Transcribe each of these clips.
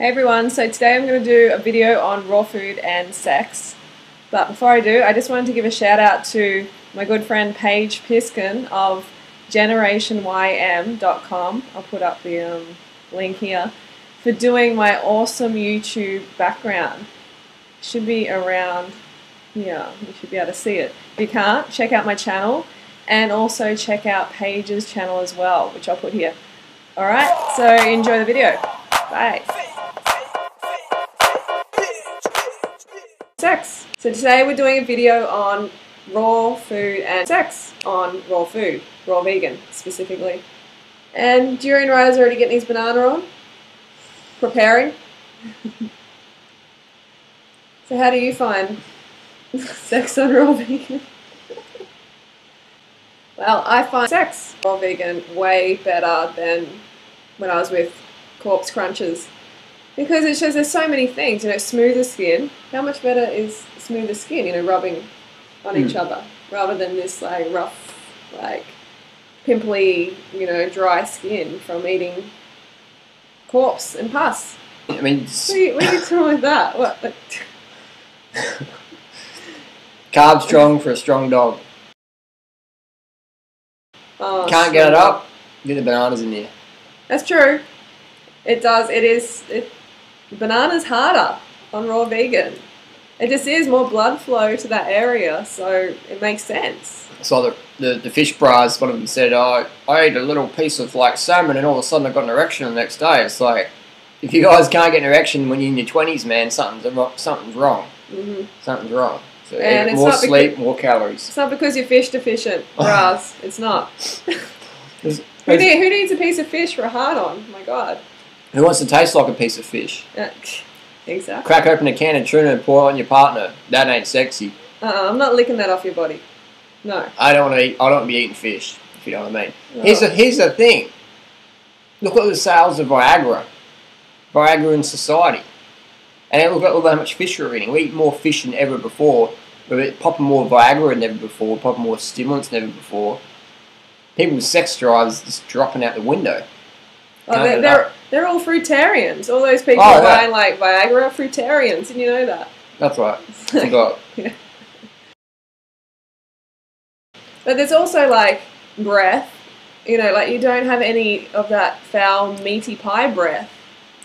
Hey everyone, so today I'm going to do a video on raw food and sex. But before I do, I just wanted to give a shout out to my good friend Paige Piskin of generationym.com. I'll put up the link here, for doing my awesome YouTube background. Should be around here, you should be able to see it. If you can't, check out my channel and also check out Paige's channel as well, which I'll put here. Alright, so enjoy the video. Bye. Sex. So today we're doing a video on raw food and sex on raw food, raw vegan specifically. And Durianrider's already getting his banana on, preparing. So how do you find sex on raw vegan? Well, I find sex raw vegan way better than when I was with corpse crunchers. Because it shows there's so many things, smoother skin. How much better is smoother skin, rubbing on each other, rather than this rough, pimply, dry skin from eating corpse and pus. I mean, what are you doing with that? What? Carb strong for a strong dog. Oh, can't get it up, get the bananas in there. That's true. It does. Banana's harder on raw vegan. It just is more blood flow to that area, so it makes sense. So the fish bras, one of them said, I ate a little piece of salmon and all of a sudden I got an erection the next day. It's like, if you guys can't get an erection when you're in your 20s, man, something's wrong. Mm-hmm. Something's wrong. So more sleep, more calories. It's not because you're fish deficient, bras. It's not. Who needs a piece of fish for a hard-on? Oh my God. Who wants to taste like a piece of fish? Exactly. Crack open a can of tuna and pour it on your partner. That ain't sexy. I'm not licking that off your body. No. I don't want to be eating fish, if you know what I mean. Oh. Here's the thing. Look at the sales of Viagra. Viagra in society. And look at how much fish we're eating. We eat more fish than ever before. We're popping more Viagra than ever before. We're popping more stimulants than ever before. People's sex drives just dropping out the window. Oh, they're all fruitarians. All those people buying Viagra are fruitarians. Didn't you know that? That's right. Forgot. Yeah. But there's also breath. You don't have any of that foul meaty pie breath.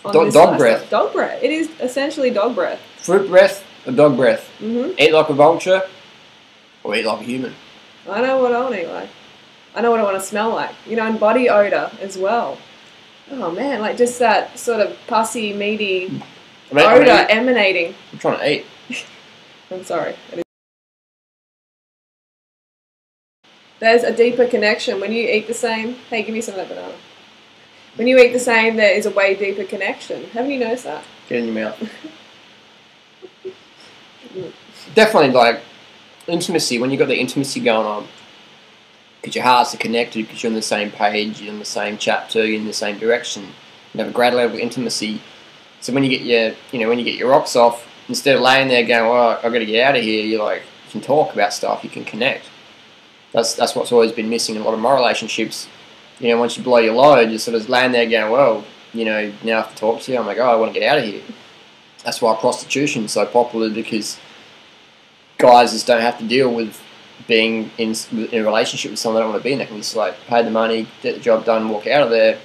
Dog breath. Dog breath. It is essentially dog breath. Fruit breath or dog breath. Mm-hmm. Eat like a vulture or eat like a human. I know what I want to eat like. I know what I want to smell like. And body odor as well. Oh man, just that sort of pussy, meaty odor emanating. I'm trying to eat. I'm sorry. There's a deeper connection when you eat the same. Hey, give me some of that banana. When you eat the same, there is a way deeper connection. Haven't you noticed that? Get in your mouth. Definitely, intimacy. When you've got the intimacy going on, because your hearts are connected, because you're on the same page, you're in the same chapter, you're in the same direction. You have a great level of intimacy. So when you get your rocks off, instead of laying there going, "Well, I've got to get out of here," you can talk about stuff, you can connect. That's what's always been missing in a lot of my relationships. Once you blow your load, you're sort of laying there going, "Well, now I have to talk to you." I'm like, "Oh, I want to get out of here." That's why prostitution is so popular, because guys just don't have to deal with being in a relationship with someone they don't want to be in. They can just pay the money, get the job done, walk out of there.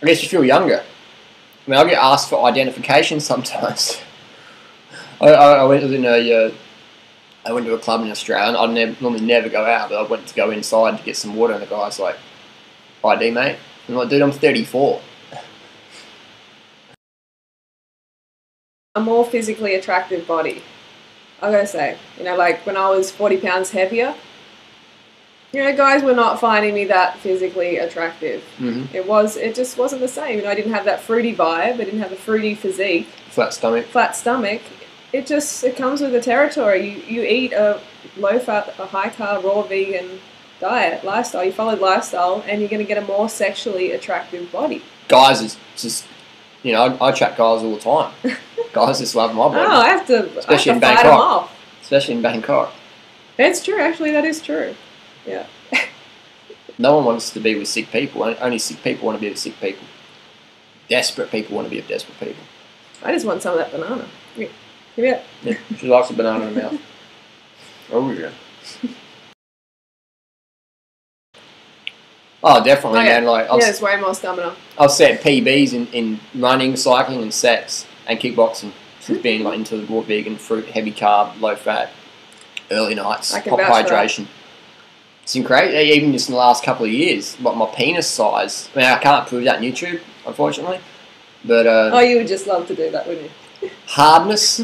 I guess you feel younger. I mean, I get asked for identification sometimes. I went to a club in Australia, and I'd normally never go out, but I went to go inside to get some water, and the guy's like, "ID, mate?" I'm like, "Dude, I'm 34. A more physically attractive body. I gotta say, when I was 40 pounds heavier, guys were not finding me that physically attractive. Mm-hmm. It just wasn't the same. I didn't have that fruity vibe. I didn't have the fruity physique. Flat stomach. It comes with the territory. You eat a low-fat, a high-carb, raw vegan diet, lifestyle. You follow lifestyle, and you're going to get a more sexually attractive body. Guys is just, I chat guys all the time. Guys just love my body. Oh, I have to fight them off. Especially in Bangkok. It's true, actually, that is true. Yeah. No one wants to be with sick people. Only sick people want to be with sick people. Desperate people want to be with desperate people. I just want some of that banana. Give me it. Yeah, she likes a banana in her mouth. Oh, yeah. Oh, definitely, man. Like, there's way more stamina. I've set PBs in running, cycling, and sex, and kickboxing. Since being like into the raw vegan, fruit, heavy carb, low fat, early nights, pop hydration. It's incredible. Even just in the last couple of years, like my penis size. I mean, I can't prove that on YouTube, unfortunately. But oh, you would just love to do that, wouldn't you? Hardness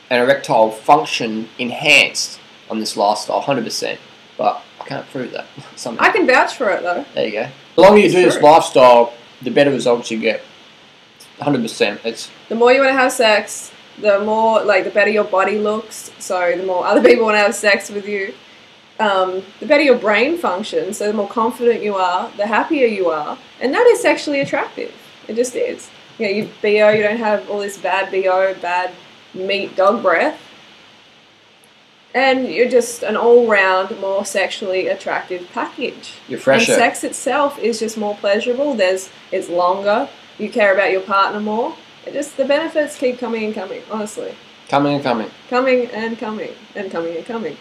and erectile function enhanced on this lifestyle, 100%. But I can't prove that. I can vouch for it though. There you go. The longer you do this lifestyle, the better results you get. 100%. It's the more you want to have sex, the more the better your body looks. So the more other people want to have sex with you, the better your brain functions. So the more confident you are, the happier you are, and that is sexually attractive. It just is. You know, you BO, you don't have all this bad BO, bad meat, dog breath. And you're just an all-round, more sexually attractive package. You're fresher. And sex itself is just more pleasurable. It's longer. You care about your partner more. The benefits keep coming and coming, honestly. Coming and coming. Coming and coming. And coming and coming.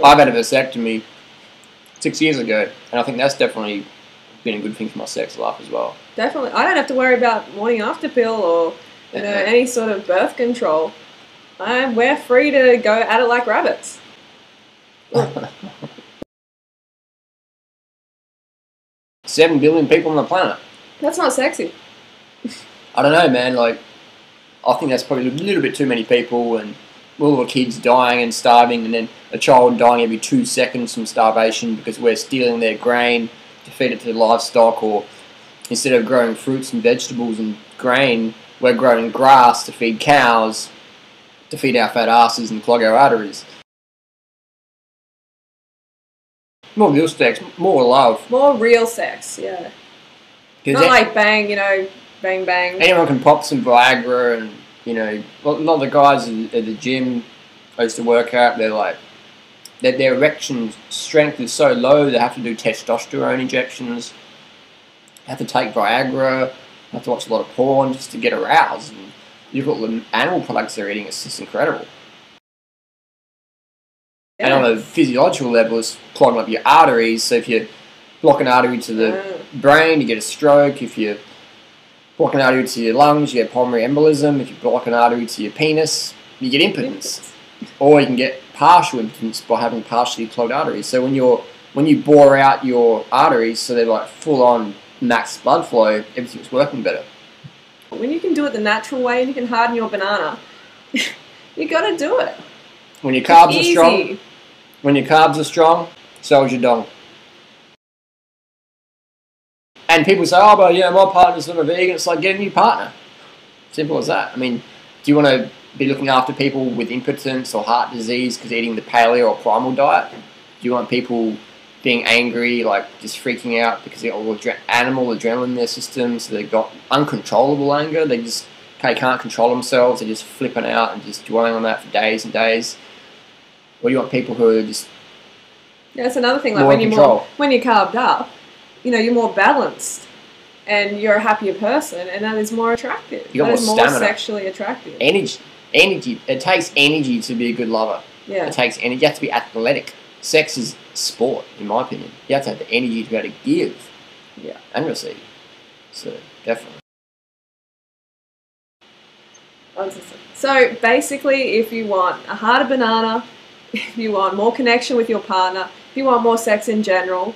I've had a vasectomy 6 years ago, and I think that's definitely been a good thing for my sex life as well. Definitely. I don't have to worry about morning after pill or any sort of birth control. We're free to go at it like rabbits. 7 billion people on the planet. That's not sexy. I don't know, man. Like, I think that's probably a little bit too many people, and all the kids dying and starving, and then a child dying every 2 seconds from starvation because we're stealing their grain to feed it to the livestock, or instead of growing fruits and vegetables and grain, we're growing grass to feed cows, to feed our fat asses and clog our arteries. More real sex, more love. More real sex, yeah. Not like bang, bang bang. Anyone can pop some Viagra, and, a lot of the guys at the gym I used to work out, they're like, their erection strength is so low, they have to do testosterone injections, they have to take Viagra, they have to watch a lot of porn just to get aroused. And you look at all the animal products they're eating, it's just incredible. Yeah. And on a physiological level, it's clogging up your arteries, so if you block an artery to the brain, you get a stroke. If you block an artery to your lungs, you get pulmonary embolism. If you block an artery to your penis, you get impotence. Or you can get partial impotence by having partially clogged arteries. So when you bore out your arteries so they're like full on max blood flow, everything's working better. When you can do it the natural way and you can harden your banana, you got to do it. When your carbs are strong, so is your dong. And people say, oh, but my partner's not a vegan. It's like, get a new partner. Simple as that. I mean, do you want to be looking after people with impotence or heart disease because eating the paleo or primal diet? Do you want people being angry, like just freaking out because they got all animal adrenaline in their system, so they've got uncontrollable anger? They can't control themselves. They're just flipping out and just dwelling on that for days and days. Or do you want people who are just that's another thing. Like when you're carved up, you're more balanced and you're a happier person, and that is more attractive. You got that is more more stamina. Sexually attractive. Energy. It takes energy to be a good lover. Yeah. It takes energy. You have to be athletic. Sex is sport, in my opinion. You have to have the energy to be able to give and receive. So, definitely. So, basically, if you want a harder banana, if you want more connection with your partner, if you want more sex in general,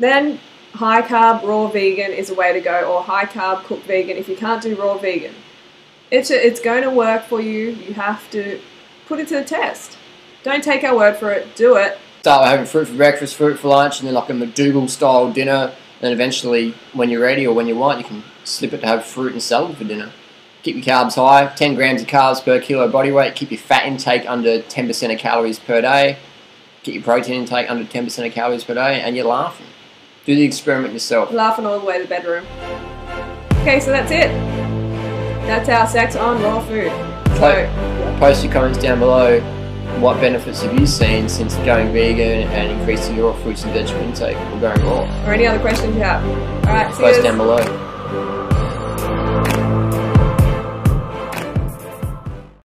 then high carb raw vegan is a way to go, or high carb cooked vegan if you can't do raw vegan. It's going to work for you. You have to put it to the test. Don't take our word for it. Do it. Start with having fruit for breakfast, fruit for lunch, and then like a McDougall-style dinner. And eventually, when you're ready or when you want, you can slip it to have fruit and salad for dinner. Keep your carbs high, 10 grams of carbs per kilo body weight. Keep your fat intake under 10% of calories per day. Get your protein intake under 10% of calories per day, and you're laughing. Do the experiment yourself. Laughing all the way to the bedroom. Okay, so that's it. That's our sex on raw food. So, post your comments down below. what benefits have you seen since going vegan and increasing your fruits and vegetable intake or going raw? Or any other questions you have. All right, see Post you down below.